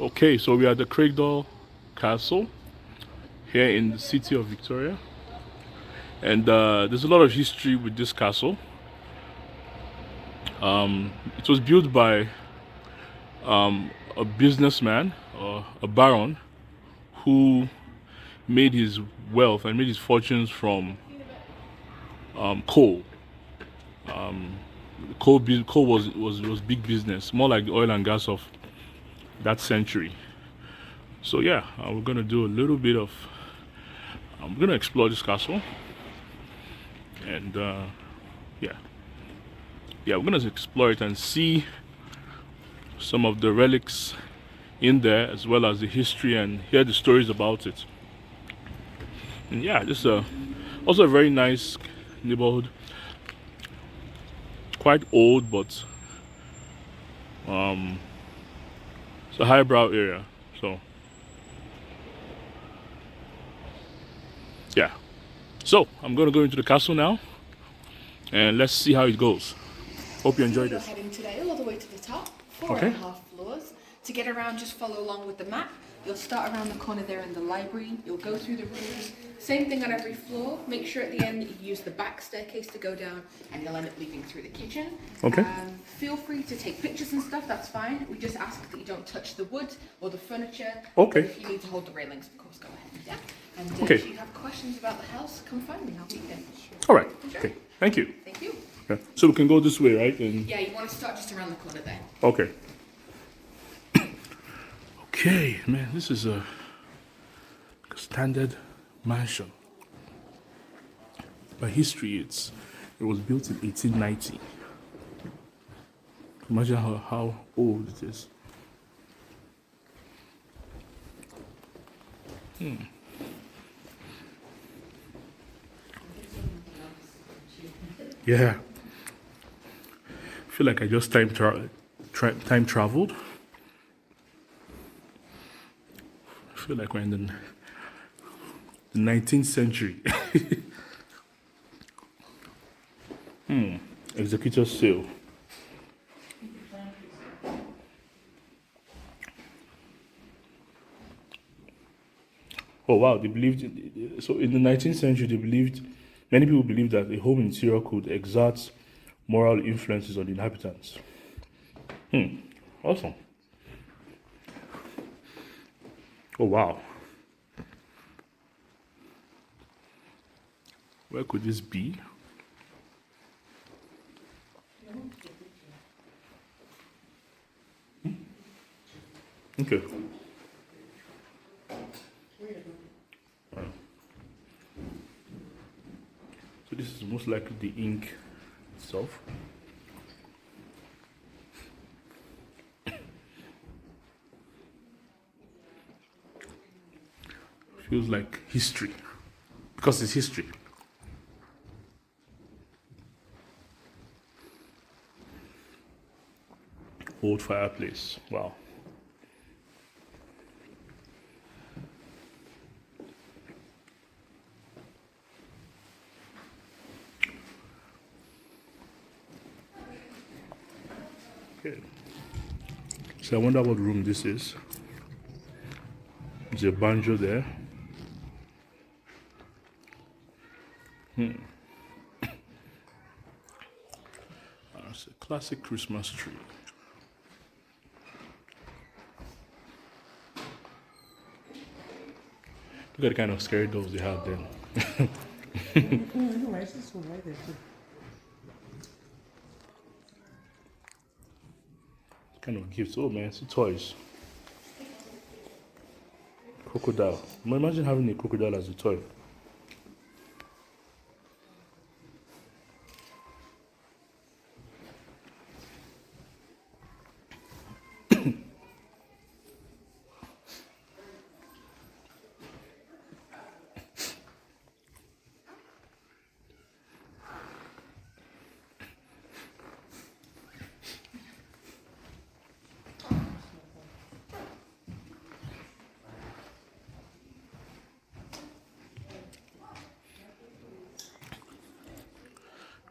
Okay, so we are at the Craigdarroch Castle here in the city of Victoria, and there's a lot of history with this castle. It was built by a businessman or a baron who made his wealth and made his fortunes from coal. Coal was big business, more like the oil and gas of that century. So yeah, we're gonna do a little bit of. I'm gonna explore this castle, and yeah, we're gonna explore it and see some of the relics in there, as well as the history, and hear the stories about it. And yeah, this is also a very nice neighborhood. Quite old, but it's a highbrow area. So yeah, so I'm gonna go into the castle now, and let's see how it goes. Hope you enjoyed You're this. heading today all the way to the top, four Okay. and a half floors. To get around, just follow along with the map. You'll start around the corner there in the library. You'll go through the rooms. Same thing on every floor. Make sure at the end you use the back staircase to go down, and you'll end up leaving through the kitchen. Okay. Feel free to take pictures and stuff. That's fine. We just ask that you don't touch the wood or the furniture. Okay. But if you need to hold the railings, of course, go ahead. Yeah. And Okay. if you have questions about the house, come find me. I'll be there. All right. Sure. Okay. Thank you. Thank you. Okay. So we can go this way, right? And Yeah, you want to start just around the corner there. okay. Okay, man, this is a standard mansion. By history, it was built in 1890. Imagine how old it is. Yeah. I feel like I just time traveled. I feel like we're in the 19th century. Executor's sale. Oh wow, they believed so in the 19th century they believed many people believed that a home interior could exert moral influences on the inhabitants. Awesome. Oh wow. Where could this be? Okay. So this is most likely the ink itself. Feels like history. Because it's history. Old fireplace. Wow. Okay. So I wonder what room this is. There's a banjo there. It's a classic Christmas tree. Look at the kind of scary dolls they have then. No, this one right there too. Kind of gifts. Oh man, see toys. Crocodile. Imagine having a crocodile as a toy.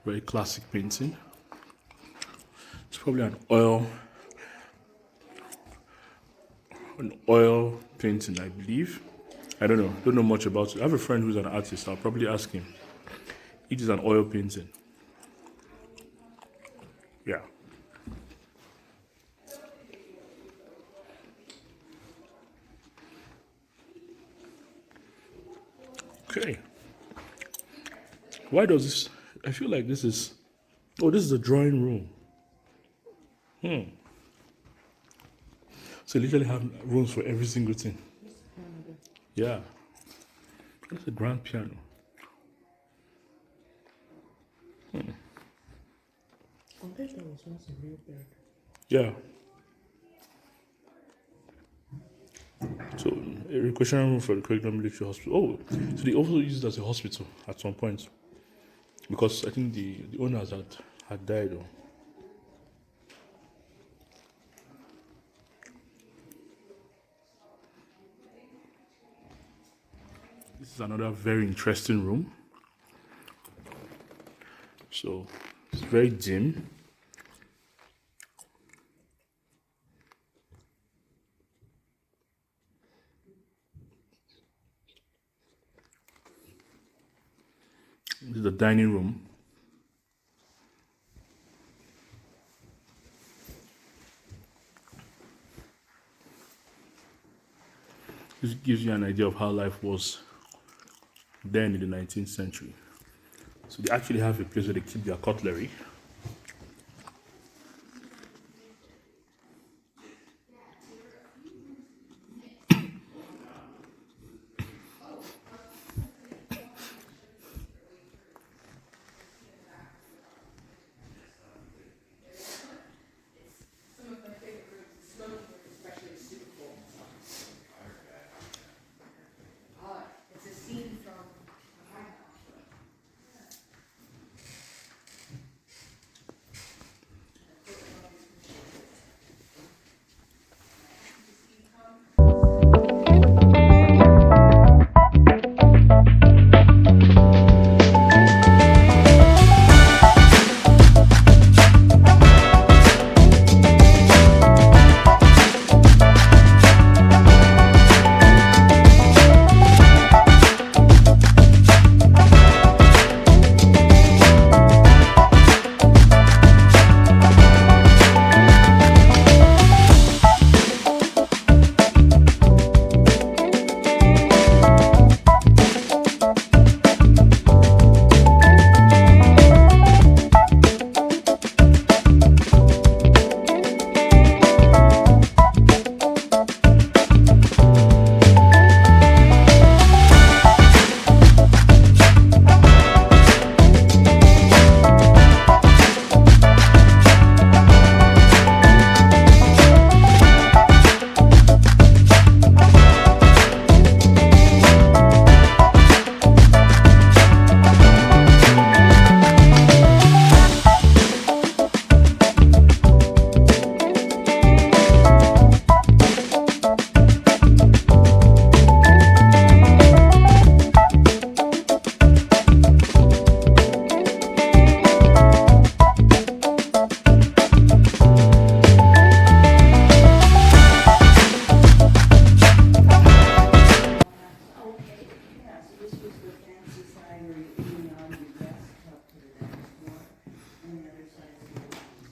Very classic painting. It's probably an an oil painting, I believe. I don't know much about it. I have a friend who's an artist. I'll probably ask him. It is an oil painting. Yeah. Okay. Why does this? I feel like this is. Oh, this is a drawing room. So you literally have rooms for every single thing. Yeah. That's a grand piano. I guess that was once a real bed. Yeah. So a recreational room for the Craigdarroch Military Hospital. Oh, so they also used it as a hospital at some point, because I think the owners had died. Or this is another very interesting room. So it's very dim. This is the dining room. This gives you an idea of how life was then in the 19th century. So they actually have a place where they keep their cutlery. It's a scene from.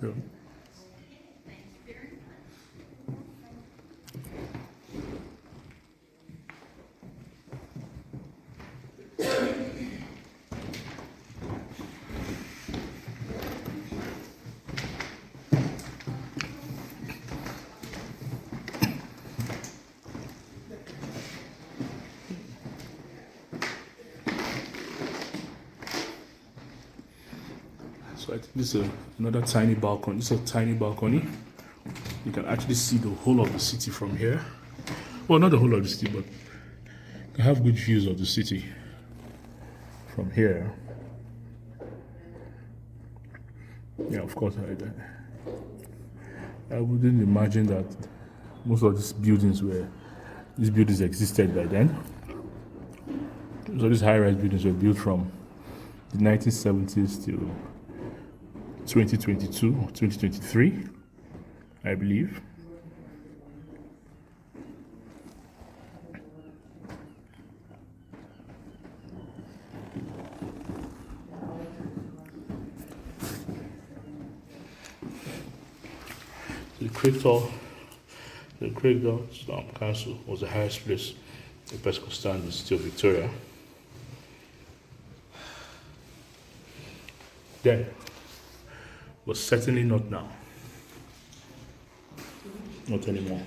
Yeah. So I think this is another tiny balcony. This is a tiny balcony. You can actually see the whole of the city from here. Well, not the whole of the city, but you can have good views of the city from here. Yeah, of course, I wouldn't imagine that most of these buildings existed by then. So these high-rise buildings were built from the 1970s till 2022 or 2023, I believe. Craigdarroch Council was the highest place a person could stand in the city of Victoria. Then, but certainly not now. Not anymore.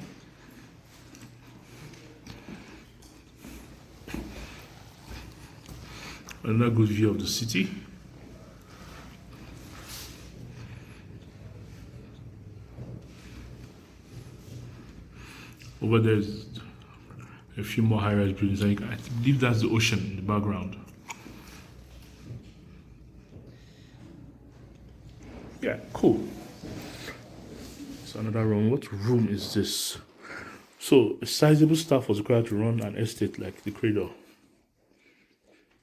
Another good view of the city. Over there is a few more high-rise buildings. I believe that's the ocean in the background. Yeah, cool. So another room. What room is this? So a sizable staff was required to run an estate like the Craigdarroch.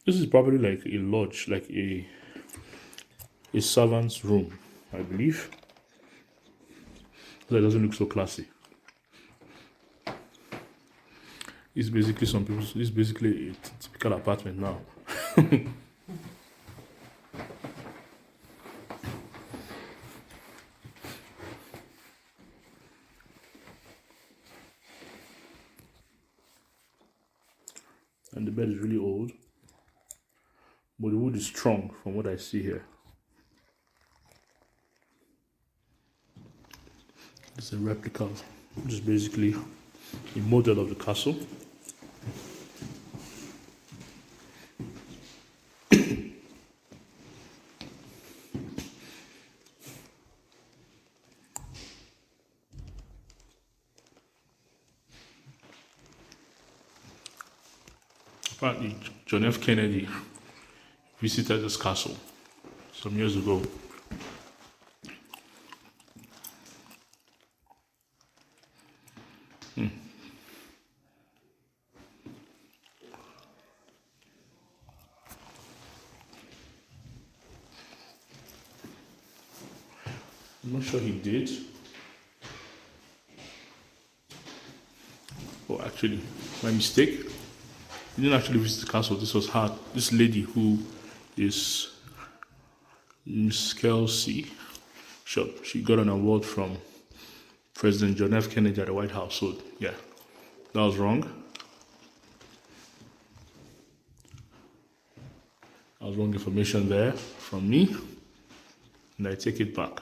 This is probably like a lodge, like a servant's room, I believe. That doesn't look so classy. It's basically it's basically a typical apartment now. And the bed is really old, but the wood is strong from what I see here. It's a replica, which is basically a model of the castle. Apparently, John F. Kennedy visited this castle some years ago. I'm not sure he did. Oh, actually, my mistake. He didn't actually visit the castle. This was her. This lady who is Miss Kelsey. She got an award from President John F. Kennedy at the White House. So yeah, that was wrong. That was wrong information there from me, and I take it back.